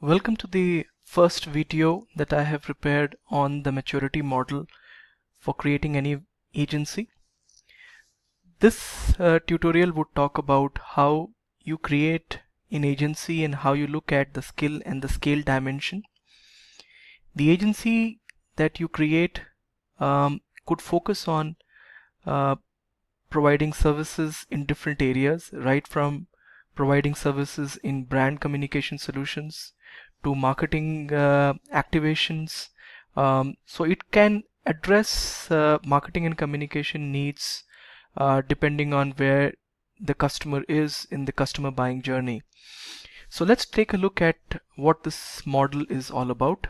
Welcome to the first video that I have prepared on the maturity model for creating any agency. This tutorial would talk about how you create an agency and how you look at the skill and the scale dimension. The agency that you create could focus on providing services in different areas, right from providing services in brand communication solutions to marketing activations. So it can address marketing and communication needs depending on where the customer is in the customer buying journey. So let's take a look at what this model is all about.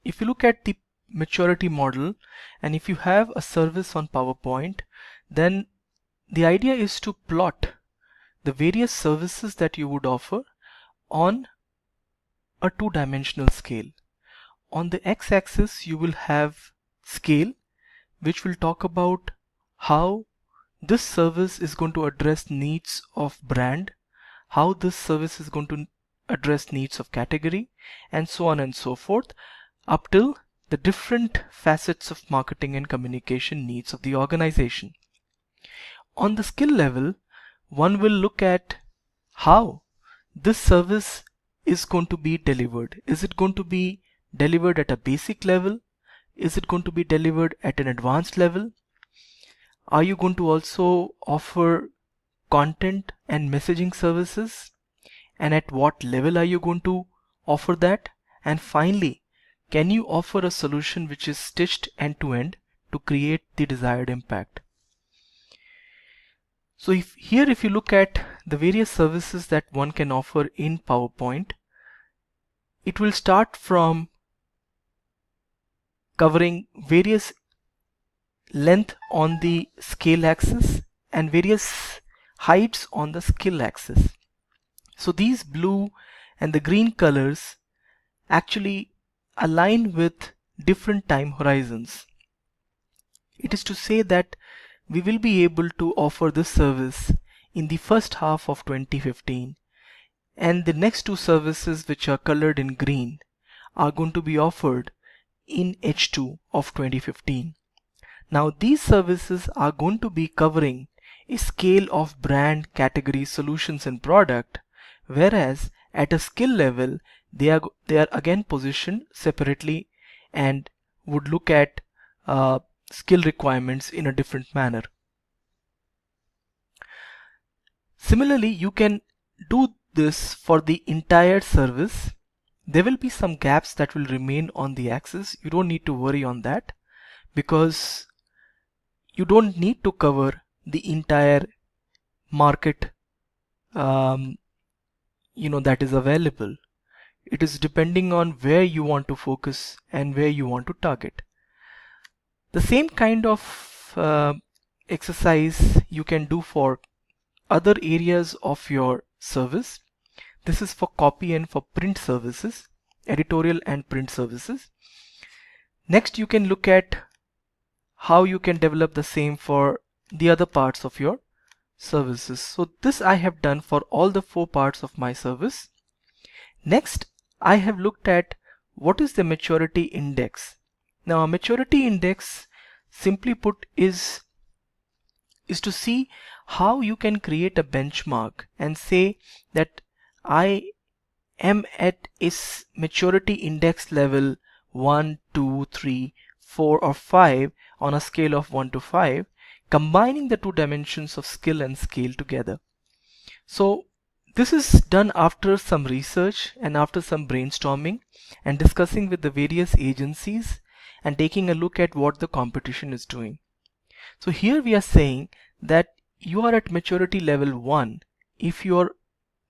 If you look at the maturity model, and if you have a service on PowerPoint, then the idea is to plot the various services that you would offer on a two-dimensional scale. On the x-axis you will have scale, which will talk about how this service is going to address needs of brand, how this service is going to address needs of category, and so on and so forth, up till the different facets of marketing and communication needs of the organization. On the skill level, one will look at how this service is going to be delivered. Is it going to be delivered at a basic level? Is it going to be delivered at an advanced level? Are you going to also offer content and messaging services? And at what level are you going to offer that? And finally, can you offer a solution which is stitched end to end to create the desired impact? So if you look at the various services that one can offer in PowerPoint, it will start from covering various length on the scale axis and various heights on the skill axis. So these blue and the green colors actually align with different time horizons. It is to say that we will be able to offer this service in the first half of 2015, and the next two services, which are colored in green, are going to be offered in H2 of 2015. Now these services are going to be covering a scale of brand, category, solutions and product, whereas at a skill level they are again positioned separately and would look at skill requirements in a different manner. Similarly, you can do this for the entire service. There will be some gaps that will remain on the axis. You don't need to worry on that, because you don't need to cover the entire market that is available. It is depending on where you want to focus and where you want to target. The same kind of exercise you can do for other areas of your service. This is for copy and for print services, editorial and print services. Next, you can look at how you can develop the same for the other parts of your services. So this I have done for all the 4 parts of my service. Next, I have looked at what is the maturity index. Now a maturity index, simply put, is to see how you can create a benchmark and say that I am at a maturity index level 1, 2, 3, 4 or 5 on a scale of 1 to 5, combining the two dimensions of skill and scale together. So this is done after some research and after some brainstorming and discussing with the various agencies and taking a look at what the competition is doing. So here we are saying that you are at maturity level 1 if you are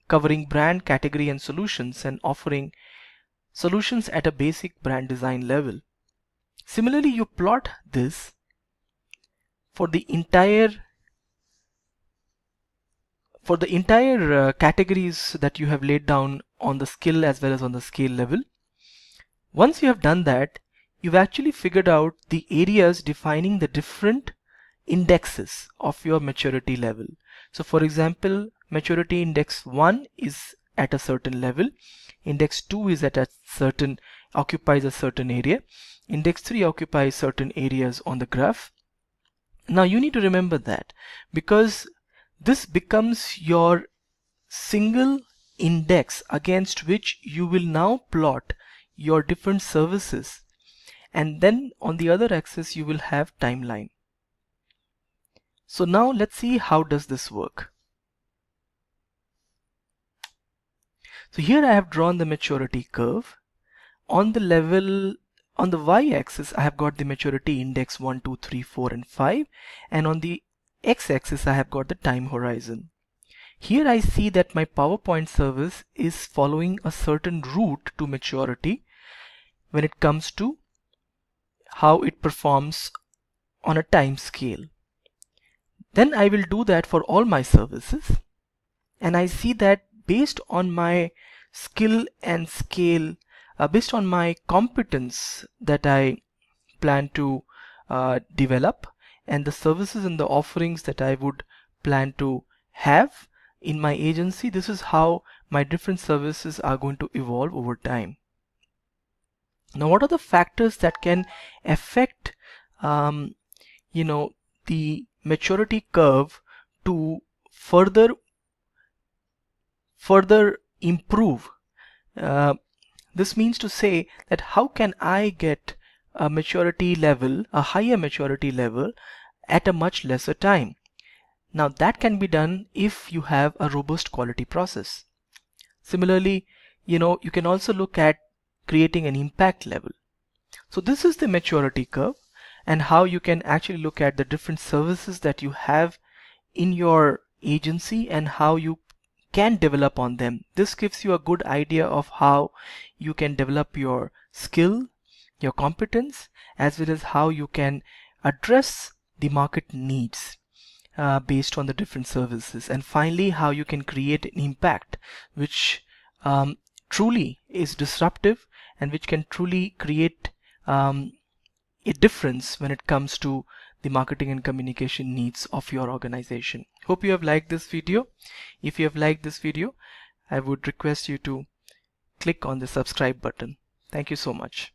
covering brand, category and solutions and offering solutions at a basic brand design level. Similarly, you plot this for the entire categories that you have laid down on the skill as well as on the scale level. Once you have done that, you've actually figured out the areas defining the different indexes of your maturity level. So for example, maturity index 1 is at a certain level, Index 2 is at a certain, occupies a certain area. Index 3 occupies certain areas on the graph. Now you need to remember that, because this becomes your single index against which you will now plot your different services, and then on the other axis you will have timeline. So now let's see how does this work. So here I have drawn the maturity curve. On the level, on the y-axis I have got the maturity index 1, 2, 3, 4 and 5, and on the x-axis I have got the time horizon. Here I see that my PowerPoint service is following a certain route to maturity when it comes to how it performs on a time scale. Then I will do that for all my services, and I see that based on my skill and scale, based on my competence that I plan to develop, and the services and the offerings that I would plan to have in my agency, this is how my different services are going to evolve over time. Now, what are the factors that can affect the maturity curve to further improve? This means to say that how can I get a maturity level, a higher maturity level at a much lesser time? Now that can be done if you have a robust quality process. Similarly, you can also look at creating an impact level. So this is the maturity curve, and how you can actually look at the different services that you have in your agency and how you can develop on them. This gives you a good idea of how you can develop your skill, your competence, as well as how you can address the market needs based on the different services, and finally how you can create an impact which truly is disruptive and which can truly create a difference when it comes to the marketing and communication needs of your organization. Hope you have liked this video. If you have liked this video, I would request you to click on the subscribe button. Thank you so much.